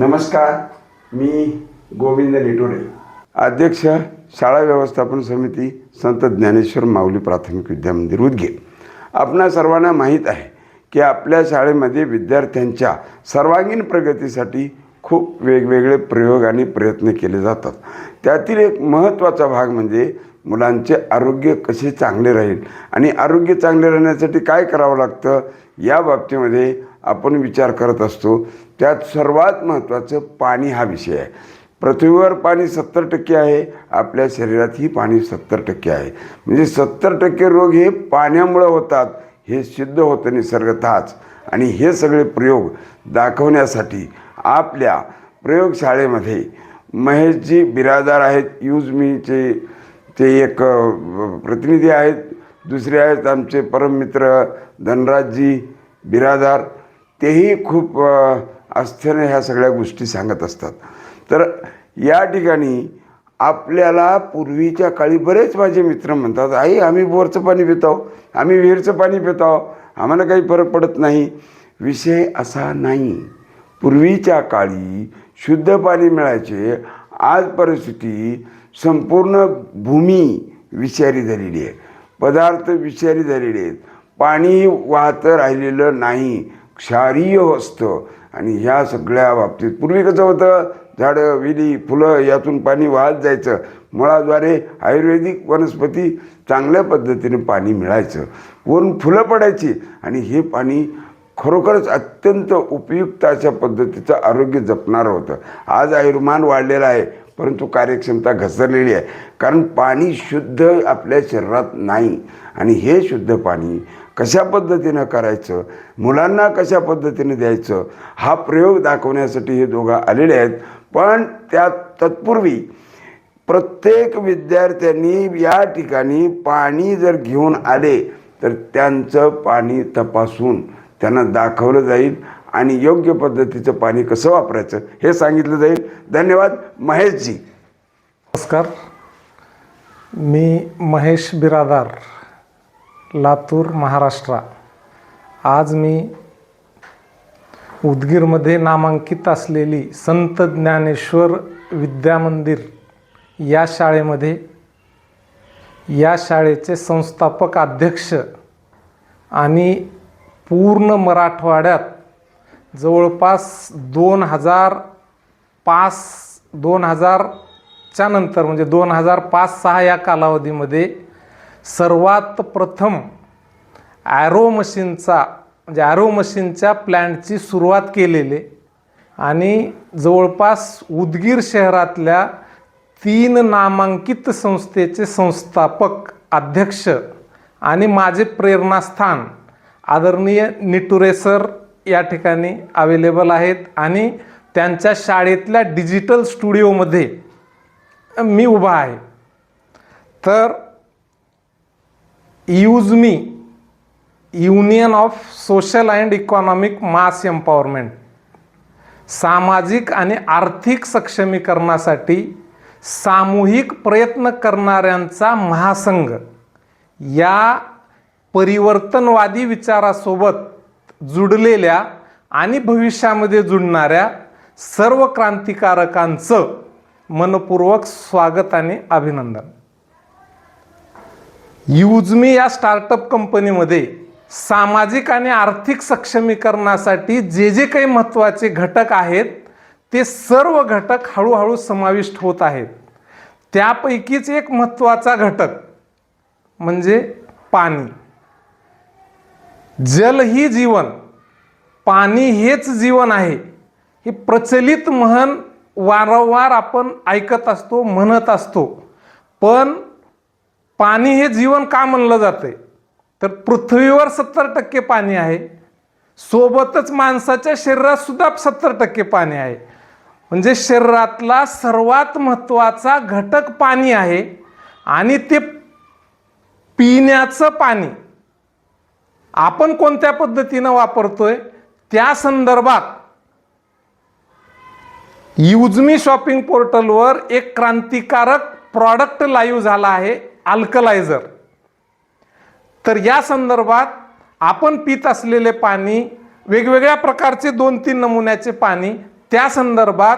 नमस्कार, मी गोविंद निटोरे, अध्यक्ष शाळा व्यवस्थापन समिती संत ज्ञानेश्वर माऊली प्राथमिक विद्यामंदिर उदगीर. आपणा सर्वांना माहीत आहे की आपल्या शाळेमध्ये विद्यार्थ्यांच्या सर्वांगीण प्रगतीसाठी खूप वेगवेगळे प्रयोग आणि प्रयत्न केले जातात. त्यातील एक महत्त्वाचा भाग म्हणजे मुलांचे आरोग्य कसे चांगले राहील आणि आरोग्य चांगले राहण्यासाठी काय करावं लागतं या बाबतीमध्ये आपण विचार करत असतो. त्यात सर्वात महत्त्वाचं पाणी हा विषय आहे. पृथ्वीवर पाणी 70% आहे, आपल्या शरीरातही पाणी 70% आहे. म्हणजे 70% रोग हे पाण्यामुळे होतात हे सिद्ध होतं निसर्गतःच. आणि हे सगळे प्रयोग दाखवण्यासाठी आपल्या प्रयोगशाळेमध्ये महेशजी बिरादार आहेत, यूज मीचे ते एक प्रतिनिधी आहेत. दुसरे आहेत आमचे परममित्र धनराजजी बिरादार, तेही खूप आस्थेने ह्या सगळ्या गोष्टी सांगत असतात. तर या ठिकाणी आपल्याला पूर्वीच्या काळी बरेच माझे मित्र म्हणतात, आई आम्ही बोरचं पाणी पितो, आम्ही विहीरचं पाणी पितो, आम्हाला काही फरक पडत नाही. विषय असा नाही. पूर्वीच्या काळी शुद्ध पाणी मिळायचे. आज परिस्थिती संपूर्ण भूमी विषारी झालेली आहे, पदार्थ विषारी झालेले आहेत, पाणी वाहतं राहिलेलं नाही, क्षारीय असतं. आणि ह्या सगळ्या बाबतीत पूर्वी कसं होतं, झाडं वेली फुलं यातून पाणी वाहत जायचं, मुळाद्वारे आयुर्वेदिक वनस्पती चांगल्या पद्धतीने पाणी मिळायचं, वरून फुलं पडायची आणि हे पाणी खरोखरच अत्यंत उपयुक्त अशा पद्धतीचं आरोग्य जपणारं होतं. आज आयुर्मान वाढलेलं आहे परंतु कार्यक्षमता घसरलेली आहे, कारण पाणी शुद्ध आपल्या शरीरात नाही. आणि हे शुद्ध पाणी कशा पद्धतीनं करायचं, मुलांना कशा पद्धतीने द्यायचं हा प्रयोग दाखवण्यासाठी हे दोघं आलेले आहेत. पण तत्पूर्वी प्रत्येक विद्यार्थ्यांनी या ठिकाणी पाणी जर घेऊन आले तर त्यांचं पाणी तपासून त्यांना दाखवलं जाईल आणि योग्य पद्धतीचं पाणी कसं वापरायचं हे सांगितलं जाईल. धन्यवाद. महेशजी. नमस्कार, मी महेश बिरादार, लातूर, महाराष्ट्र. आज मी उदगीरमध्ये नामांकित असलेली संत ज्ञानेश्वर विद्यामंदिर या शाळेमध्ये या शाळेचे संस्थापक अध्यक्ष आणि पूर्ण मराठवाड्यात जवळपास 2005च्या नंतर म्हणजे 2005-06 या कालावधीमध्ये सर्वात प्रथम ॲरो मशीनच्या प्लॅनची सुरुवात केलेले आणि जवळपास उदगीर शहरातल्या 3 नामांकित संस्थेचे संस्थापक अध्यक्ष आणि माझे प्रेरणास्थान आदरणीय निटुरे सर या ठिकाणी अवेलेबल आहेत. आणि त्यांच्या शाळेतल्या डिजिटल स्टुडिओमध्ये मी उभा आहे. तर use me union of social and economic mass empowerment, सामाजिक आणि आर्थिक सक्षमीकरणासाठी सामूहिक प्रयत्न करणाऱ्यांचा महासंघ या परिवर्तनवादी विचारासोबत जुडलेल्या आणि भविष्यामध्ये जुडणाऱ्या सर्व क्रांतिकारकांचं मनपूर्वक स्वागत आणि अभिनंदन. यूजमी या स्टार्टअप कंपनीमध्ये सामाजिक आणि आर्थिक सक्षमीकरणासाठी जे काही महत्त्वाचे घटक आहेत ते सर्व घटक हळूहळू समाविष्ट होत आहेत. त्यापैकीच एक महत्त्वाचा घटक म्हणजे पाणी. जल ही जीवन, पाणी हेच जीवन आहे, ही प्रचलित म्हण वारंवार आपण ऐकत असतो, म्हणत असतो. पण पाणी हे जीवन का म्हणलं जाते तर पृथ्वीवर 70% पाणी आहे, सोबतच माणसाच्या शरीरात सुद्धा 70% पाणी आहे. म्हणजे शरीरातला सर्वात महत्त्वाचा घटक पाणी आहे. आणि ते पिण्याचं पाणी आपण कोणत्या पद्धतीनं वापरतोय त्या संदर्भात यूजमी शॉपिंग पोर्टलवर एक क्रांतिकारक प्रॉडक्ट लाईव्ह झाला आहे, अल्कलायझर. तर या संदर्भात आपण पित असलेले पाणी, वेगवेगळ्या प्रकारचे 2-3 नमुन्याचे पाणी त्या संदर्भात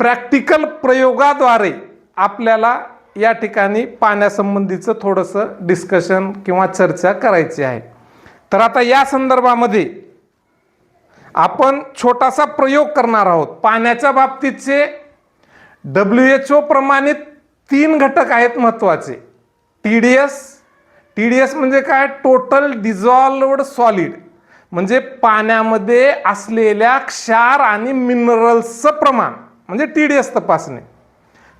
प्रॅक्टिकल प्रयोगाद्वारे आपल्याला या ठिकाणी पाण्यासंबंधीचं थोडंसं डिस्कशन किंवा चर्चा करायची आहे. तर आता या संदर्भामध्ये आपण छोटासा प्रयोग करणार आहोत. पाण्याच्या बाबतीतचे WHO प्रमाणित 3 घटक आहेत महत्त्वाचे. TDS म्हणजे काय? टोटल डिझॉल्व्ड सॉलिड, म्हणजे पाण्यामध्ये असलेल्या क्षार आणि मिनरल्सचं प्रमाण, म्हणजे TDS तपासणे.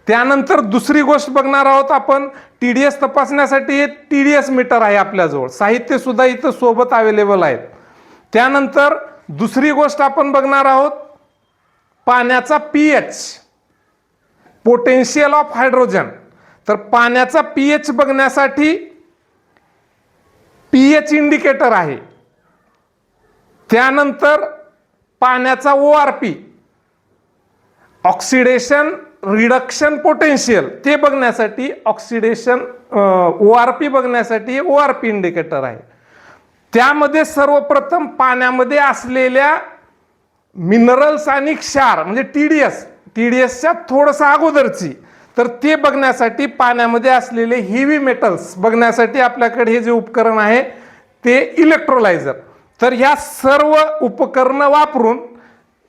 त्यानंतर दुसरी गोष्ट बघणार आहोत आपण. TDS तपासण्यासाठी TDS मीटर आहे आपल्याजवळ, साहित्य सुद्धा इथं सोबत अवेलेबल आहेत. त्यानंतर दुसरी गोष्ट आपण बघणार आहोत पाण्याचा pH, पोटेन्शियल ऑफ हायड्रोजन. तर पाण्याचा pH बघण्यासाठी pH इंडिकेटर आहे. त्यानंतर पाण्याचा ORP, ऑक्सिडेशन रिडक्शन पोटेन्शियल, ते बघण्यासाठी ऑक्सिडेशन ORP बघण्यासाठी ORP इंडिकेटर आहे. त्यामध्ये सर्वप्रथम पाण्यामध्ये असलेल्या मिनरल्स आणि क्षार म्हणजे TDSच्या थोडंसं अगोदरची, तर ते बघण्यासाठी पाण्यामध्ये असलेले हेवी मेटल्स बघण्यासाठी आपल्याकडे हे जे उपकरण आहे ते इलेक्ट्रोलायझर. तर ह्या सर्व उपकरणं वापरून,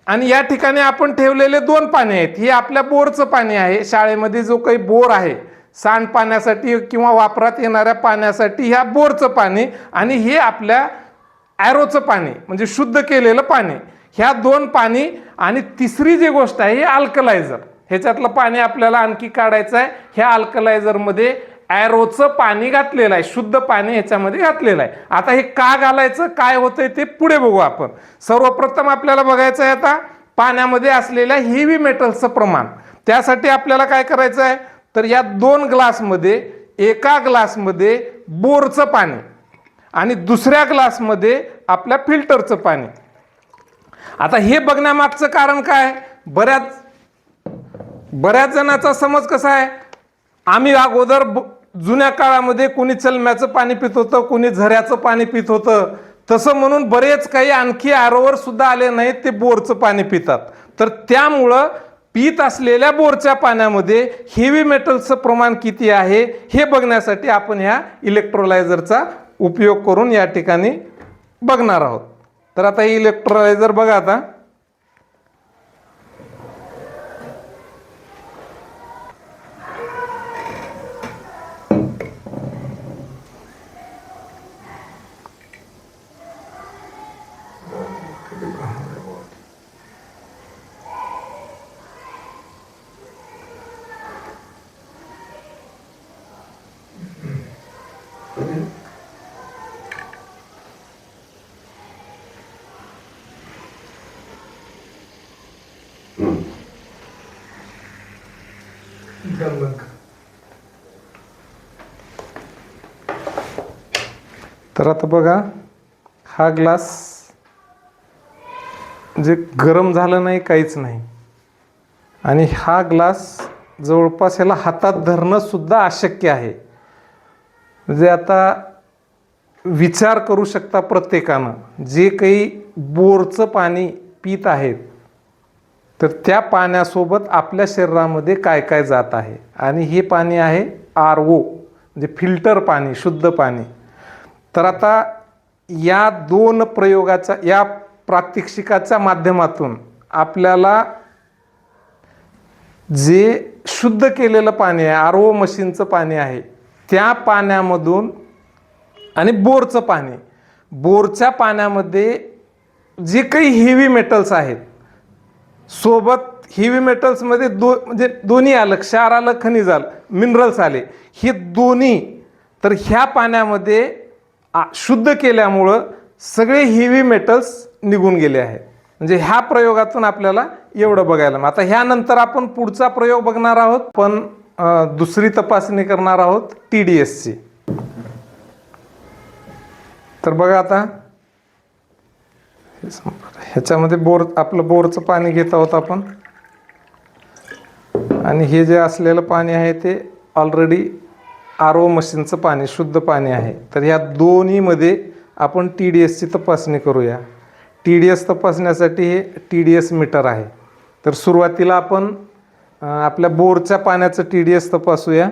आणि या ठिकाणी आपण ठेवलेले 2 पाणी आहेत. हे आपल्या बोरचं पाणी आहे. शाळेमध्ये जो काही बोर आहे सांडपाण्यासाठी किंवा वापरात येणाऱ्या पाण्यासाठी, ह्या बोरचं पाणी, आणि हे आपल्या ॲरोचं पाणी म्हणजे शुद्ध केलेलं पाणी. ह्या 2 पाणी, आणि तिसरी जी गोष्ट आहे हे अल्कलायझर. ह्याच्यातलं पाणी आपल्याला आणखी काढायचं आहे. ह्या अल्कलायझरमध्ये ॲरोचं पाणी घातलेलं आहे, शुद्ध पाणी ह्याच्यामध्ये घातलेलं आहे. आता हे का घालायचं, काय होतंय ते पुढे बघू आपण. सर्वप्रथम आपल्याला बघायचं आहे आता पाण्यामध्ये असलेल्या हेवी मेटल्सचं प्रमाण. त्यासाठी आपल्याला काय करायचं आहे, तर या 2 ग्लासमध्ये, एका ग्लासमध्ये बोरचं पाणी आणि दुसऱ्या ग्लासमध्ये आपल्या फिल्टरचं पाणी. आता हे बघण्यामागचं कारण काय? बऱ्याच जणांचा समज कसा आहे, आम्ही अगोदर जुन्या काळामध्ये कोणी चलम्याचं पाणी पित होतं, कोणी झऱ्याचं पाणी पित होतं, तसं म्हणून बरेच काही आणखी आरोवर सुद्धा आले नाहीत, ते बोरचं पाणी पितात. तर त्यामुळं पित असलेल्या बोरच्या पाण्यामध्ये हेवी मेटल्सचं प्रमाण किती आहे हे बघण्यासाठी आपण ह्या इलेक्ट्रोलायझरचा उपयोग करून या ठिकाणी बघणार आहोत. तर आता हे इलेक्ट्रोलायझर बघा. आता तर आता बघा, हा ग्लास जे गरम झालं नाही, काहीच नाही, आणि हा ग्लास जवळपास याला हातात धरणं सुद्धा अशक्य आहे. म्हणजे आता विचार करू शकता प्रत्येकानं, जे काही बोरचं पाणी पित आहेत तर त्या पाण्यासोबत आपल्या शरीरामध्ये काय काय जात आहे. आणि हे पाणी आहे RO म्हणजे फिल्टर पाणी, शुद्ध पाणी. तर आता या 2 प्रयोगाच्या, या प्रात्यक्षिकाच्या माध्यमातून आपल्याला जे शुद्ध केलेलं पाणी आहे, RO मशीनचं पाणी आहे, त्या पाण्यामधून आणि बोरचं पाणी, बोरच्या पाण्यामध्ये जे काही हेवी मेटल्स आहेत, सोबत हेवी मेटल्समध्ये म्हणजे दोन्ही आलं, क्षार आलं, खनिज आलं, मिनरल्स आले, हे दोन्ही. तर ह्या पाण्यामध्ये शुद्ध केल्यामुळं सगळे हेवी मेटल्स निघून गेले आहेत. म्हणजे ह्या प्रयोगातून आपल्याला एवढं बघायला मिळालं. आता ह्यानंतर आपण पुढचा प्रयोग बघणार आहोत, पण दुसरी तपासणी करणार आहोत TDSची. तर बघा आता ह्याच्यामध्ये आपलं बोरचं पाणी घेत आहोत आपण, आणि हे जे असलेलं पाणी आहे ते ऑलरेडी RO मशीनचं पाणी, शुद्ध पाणी आहे. तर ह्या दोन्हीमध्ये आपण TDSची तपासणी करूया. TDS तपासण्यासाठी हे TDS मीटर आहे. तर सुरुवातीला आपण आपल्या बोरच्या पाण्याचं TDS तपासूया.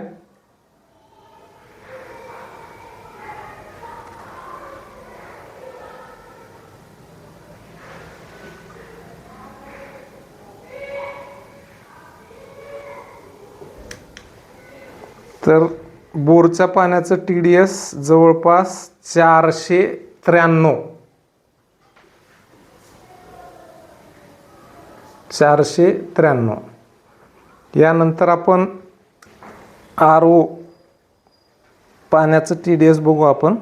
तर बोरच्या पाण्याचं TDS जवळपास 493. 493. यानंतर आपण RO पाण्याचं TDS बघू आपण.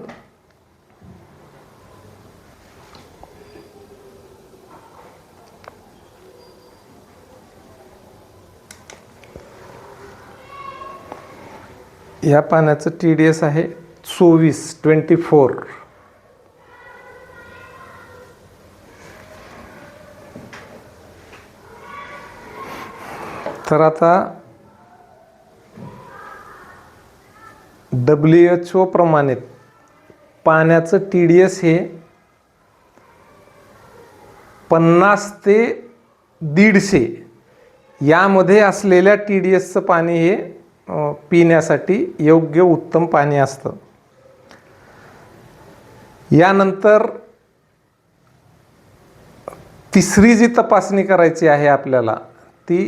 या पाण्याचं TDS आहे 24. तर आता WHO प्रमाणित पाण्याचं TDS हे 50 ते 150 यामध्ये असलेल्या TDSचं पाणी हे पिण्यासाठी योग्य उत्तम पाणी असतं. यानंतर तिसरी जी तपासणी करायची आहे आपल्याला ती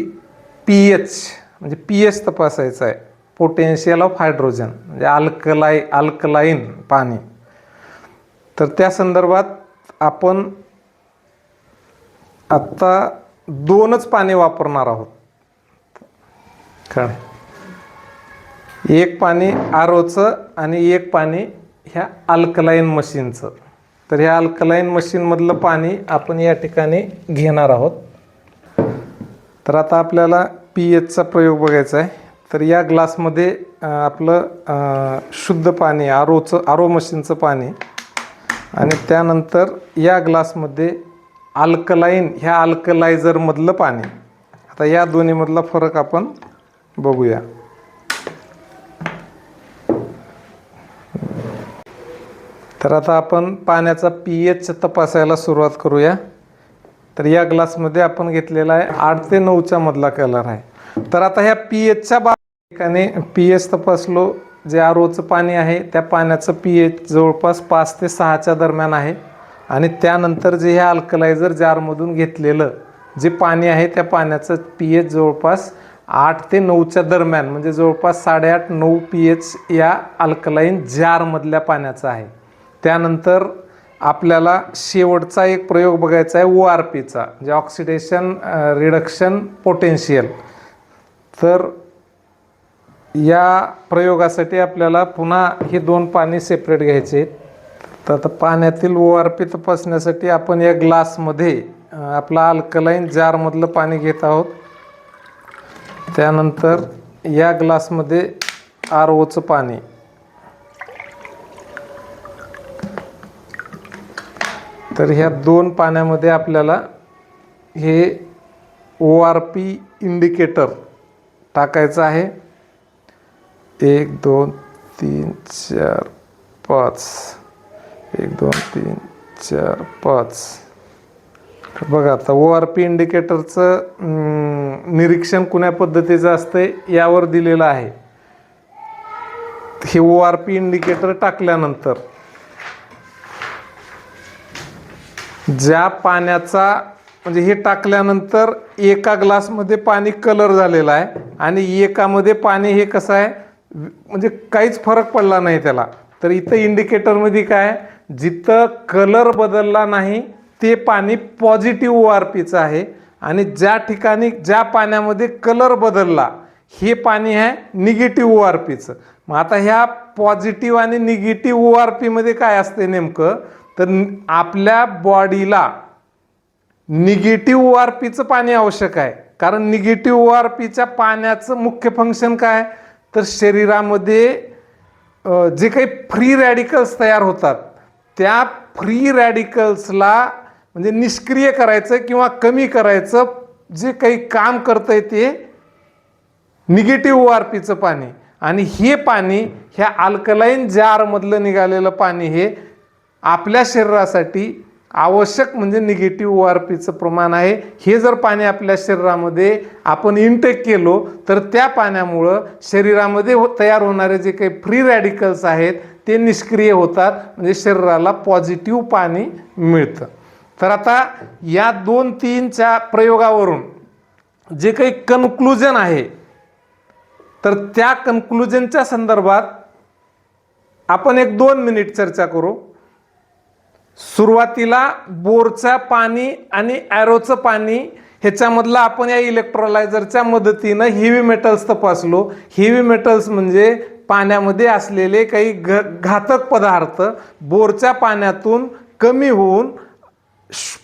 pH म्हणजे pH तपासायचं आहे. पोटेन्शियल ऑफ हायड्रोजन म्हणजे अल्कलाईन पाणी. तर त्या संदर्भात आपण आत्ता 2च पाणी वापरणार आहोत. काय एक पाणी ROचं आणि एक पाणी ह्या अल्कलाईन मशीनचं. तर ह्या अल्कलाईन मशीनमधलं पाणी आपण या ठिकाणी घेणार आहोत. तर आता आपल्याला pHचा प्रयोग बघायचा आहे. तर या ग्लासमध्ये आपलं शुद्ध पाणी RO मशीनचं पाणी आणि त्यानंतर या ग्लासमध्ये ह्या अल्कलायझरमधलं पाणी. आता या दोन्हीमधला फरक आपण बघूया. तर आता आपण पाण्याचा pH तपासायला सुरुवात करूया. तर या ग्लासमध्ये आपण घेतलेला आहे 8 ते 9च्या मधला कलर आहे. तर आता ह्या pHच्या ठिकाणी pH तपासलो. जे ROचं पाणी आहे त्या पाण्याचं pH जवळपास 5 ते 6च्या दरम्यान आहे. आणि त्यानंतर जे ह्या अल्कलायझर जारमधून घेतलेलं जे पाणी आहे त्या पाण्याचं pH जवळपास 8 ते 9च्या दरम्यान म्हणजे जवळपास 8.5-9 pH या अल्कलाईन जारमधल्या पाण्याचं आहे. त्यानंतर आपल्याला शेवटचा एक प्रयोग बघायचा आहे ORPचा म्हणजे ऑक्सिडेशन रिडक्शन पोटेन्शियल. तर या प्रयोगासाठी आपल्याला पुन्हा हे 2 पाणी सेपरेट घ्यायचे. तर आता पाण्यातील ORP तपासण्यासाठी आपण या ग्लासमध्ये आपला अल्कलाईन जारमधलं पाणी घेत आहोत. त्यानंतर या ग्लासमध्ये ROचं पाणी. तर ह्या 2 पाण्यामध्ये आपल्याला हे ORP इंडिकेटर टाकायचं आहे. 1 2 3 4 5 1 2 3 4 5. बघा आता ORP इंडिकेटरचं निरीक्षण कुण्या पद्धतीचं असतंय यावर दिलेलं आहे. हे ORP इंडिकेटर टाकल्यानंतर ज्या पाण्याचा म्हणजे हे टाकल्यानंतर एका ग्लासमध्ये पाणी कलर झालेलं आहे आणि एकामध्ये पाणी हे कसं आहे म्हणजे काहीच फरक पडला नाही त्याला. तर इथं इंडिकेटरमध्ये काय जिथं कलर बदलला नाही ते पाणी पॉझिटिव्ह ORPचं आहे आणि ज्या ठिकाणी ज्या पाण्यामध्ये कलर बदलला हे पाणी आहे निगेटिव्ह ORPचं. मग आता ह्या पॉझिटिव्ह आणि निगेटिव्ह ORPमध्ये काय असते नेमकं तर आपल्या बॉडीला निगेटिव्ह ORPचं पाणी आवश्यक आहे. कारण निगेटिव्ह ORPच्या पाण्याचं मुख्य फंक्शन काय तर शरीरामध्ये जे काही फ्री रॅडिकल्स तयार होतात त्या फ्री रॅडिकल्सला म्हणजे निष्क्रिय करायचं किंवा कमी करायचं जे काही काम करतंय ते निगेटिव्ह ORPचं पाणी. आणि हे पाणी ह्या अल्कलाईन जारमधलं निघालेलं पाणी हे आपल्या शरीरासाठी आवश्यक म्हणजे निगेटिव्ह ORPचं प्रमाण आहे. हे जर पाणी आपल्या शरीरामध्ये आपण इनटेक केलो तर त्या पाण्यामुळं शरीरामध्ये तयार होणारे जे काही फ्री रॅडिकल्स आहेत ते निष्क्रिय होतात, म्हणजे शरीराला पॉझिटिव्ह पाणी मिळतं. तर आता या 2-3च्या प्रयोगावरून जे काही कन्क्लुजन आहे तर त्या कन्क्लुजनच्या संदर्भात आपण 1-2 मिनिट चर्चा करू. सुरुवातीला बोरचं पाणी आणि ॲरोचं पाणी ह्याच्यामधलं आपण या इलेक्ट्रोलायझरच्या मदतीनं हेवी मेटल्स तपासलो. हेवी मेटल्स म्हणजे पाण्यामध्ये असलेले काही घातक पदार्थ बोरच्या पाण्यातून कमी होऊन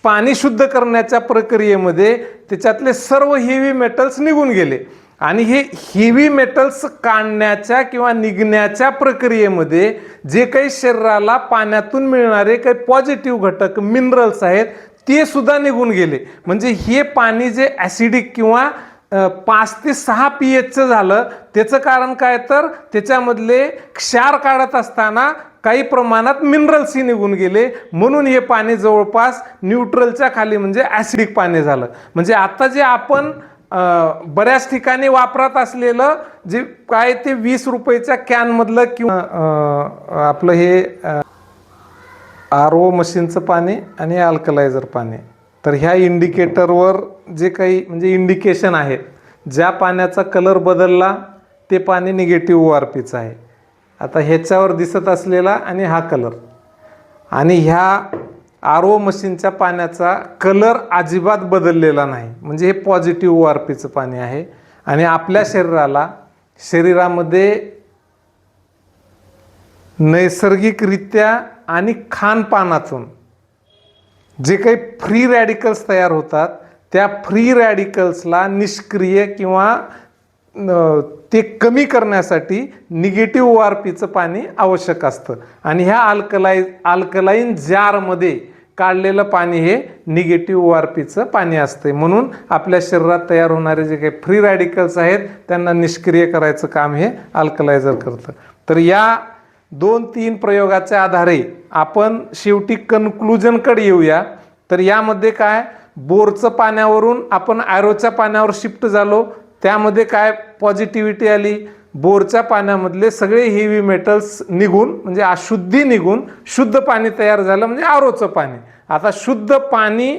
पाणी शुद्ध करण्याच्या प्रक्रियेमध्ये त्याच्यातले सर्व हेवी मेटल्स निघून गेले. आणि हे हेवी मेटल्स काढण्याच्या किंवा निघण्याच्या प्रक्रियेमध्ये जे काही शरीराला पाण्यातून मिळणारे काही पॉझिटिव्ह घटक मिनरल्स आहेत ते सुद्धा निघून गेले. म्हणजे हे पाणी जे ॲसिडिक किंवा 5 ते 6 pHचं झालं, त्याचं कारण काय तर त्याच्यामधले क्षार काढत असताना काही प्रमाणात मिनरल्सही निघून गेले, म्हणून हे पाणी जवळपास न्यूट्रलच्या खाली म्हणजे ॲसिडिक पाणी झालं. म्हणजे आता जे आपण बऱ्याच ठिकाणी वापरत असलेलं जे काय ते 20 रुपयाच्या कॅनमधलं किंवा आपलं हे RO मशीनचं पाणी आणि अल्कलायझर पाणी, तर ह्या इंडिकेटरवर जे काही म्हणजे इंडिकेशन आहेत, ज्या पाण्याचा कलर बदलला ते पाणी निगेटिव्ह ORPचं आहे. आता ह्याच्यावर दिसत असलेला आणि हा कलर, आणि ह्या RO मशीनच्या पाण्याचा कलर अजिबात बदललेला नाही, म्हणजे हे पॉझिटिव्ह ORPचं पाणी आहे. आणि आपल्या शरीरामध्ये नैसर्गिकरित्या आणि खानपानातून जे काही फ्री रॅडिकल्स तयार होतात त्या फ्री रॅडिकल्सला निष्क्रिय किंवा ते कमी करण्यासाठी निगेटिव्ह ORPचं पाणी आवश्यक असतं. आणि ह्या अल्कलाईन जारमध्ये काढलेलं पाणी हे निगेटिव्ह ORPचं पाणी असते. म्हणून आपल्या शरीरात तयार होणारे जे काही फ्री रॅडिकल्स आहेत त्यांना निष्क्रिय करायचं काम हे अल्कलायझर करतं. तर या 2-3 प्रयोगाच्या आधारे आपण शेवटी कन्क्लुजनकडे येऊया. तर यामध्ये काय, बोरचं पाण्यावरून आपण ॲरोच्या पाण्यावर शिफ्ट झालो, त्यामध्ये काय पॉझिटिव्हिटी आली, बोरच्या पाण्यामधले सगळे हेवी मेटल्स निघून म्हणजे अशुद्धी निघून शुद्ध पाणी तयार झालं म्हणजे ROचं पाणी. आता शुद्ध पाणी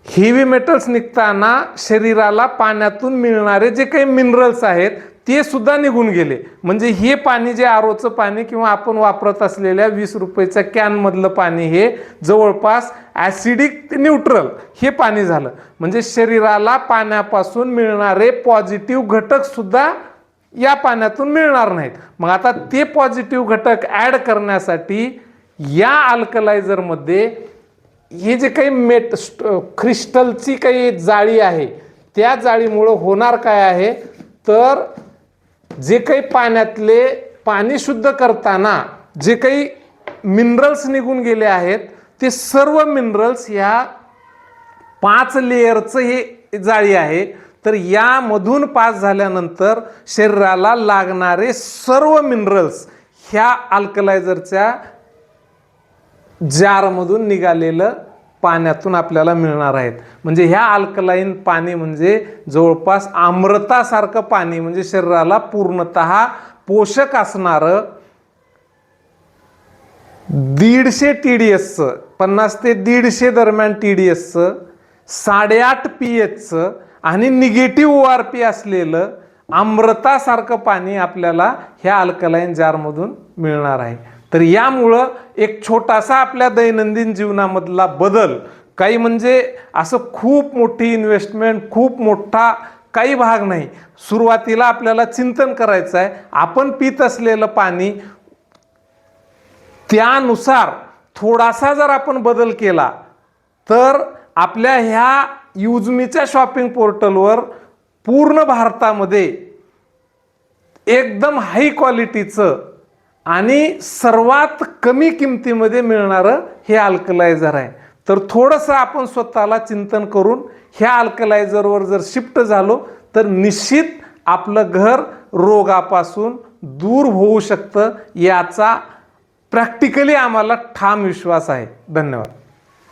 हेवी मेटल्स निघताना शरीराला पाण्यातून मिळणारे जे काही मिनरल्स आहेत ते सुद्धा निघून गेले. म्हणजे हे पाणी जे ROचं पाणी किंवा आपण वापरत असलेल्या 20 रुपयाच्या कॅनमधलं पाणी हे जवळपास ॲसिडिक ते न्यूट्रल हे पाणी झालं. म्हणजे शरीराला पाण्यापासून मिळणारे पॉझिटिव्ह घटक सुद्धा या पाण्यातून मिळणार नाहीत. मग आता ते पॉझिटिव्ह घटक ॲड करण्यासाठी या अल्कलायझरमध्ये हे जे काही क्रिस्टलची काही जाळी आहे त्या जाळीमुळं होणार काय आहे तर जे काही पाण्यातले पाणी शुद्ध करताना जे काही मिनरल्स निघून गेले आहेत ते सर्व मिनरल्स ह्या 5 लेयरचं हे जाळी आहे. तर यामधून पास झाल्यानंतर शरीराला लागणारे सर्व मिनरल्स ह्या अल्कलायझरच्या जारमधून निघालेलं पाण्यातून आपल्याला मिळणार आहेत. म्हणजे ह्या अल्कलाईन पाणी म्हणजे जवळपास अमृतासारखं पाणी, म्हणजे शरीराला पूर्णतः पोषक असणारं 150 TDSचं 50 ते 150 दरम्यान TDSचं 8.5 pHचं आणि निगेटिव्ह ORP असलेलं अमृतासारखं पाणी आपल्याला ह्या अल्कलाईन जारमधून मिळणार आहे. तर यामुळं एक छोटासा आपल्या दैनंदिन जीवनामधला बदल, काही म्हणजे असं खूप मोठी इन्व्हेस्टमेंट, खूप मोठा काही भाग नाही. सुरुवातीला आपल्याला चिंतन करायचं आहे, आपण पित असलेलं पाणी त्यानुसार थोडासा जर आपण बदल केला तर आपल्या ह्या युजमीच्या शॉपिंग पोर्टलवर पूर्ण भारतामध्ये एकदम हाय क्वालिटीचं आणि सर्वात कमी किमतीमध्ये मिळणारं हे अल्कलायझर आहे. तर थोडंसं आपण स्वतःला चिंतन करून ह्या अल्कलायझरवर जर शिफ्ट झालो तर निश्चित आपलं घर रोगापासून दूर होऊ शकतं, याचा प्रॅक्टिकली आम्हाला ठाम विश्वास आहे. धन्यवाद.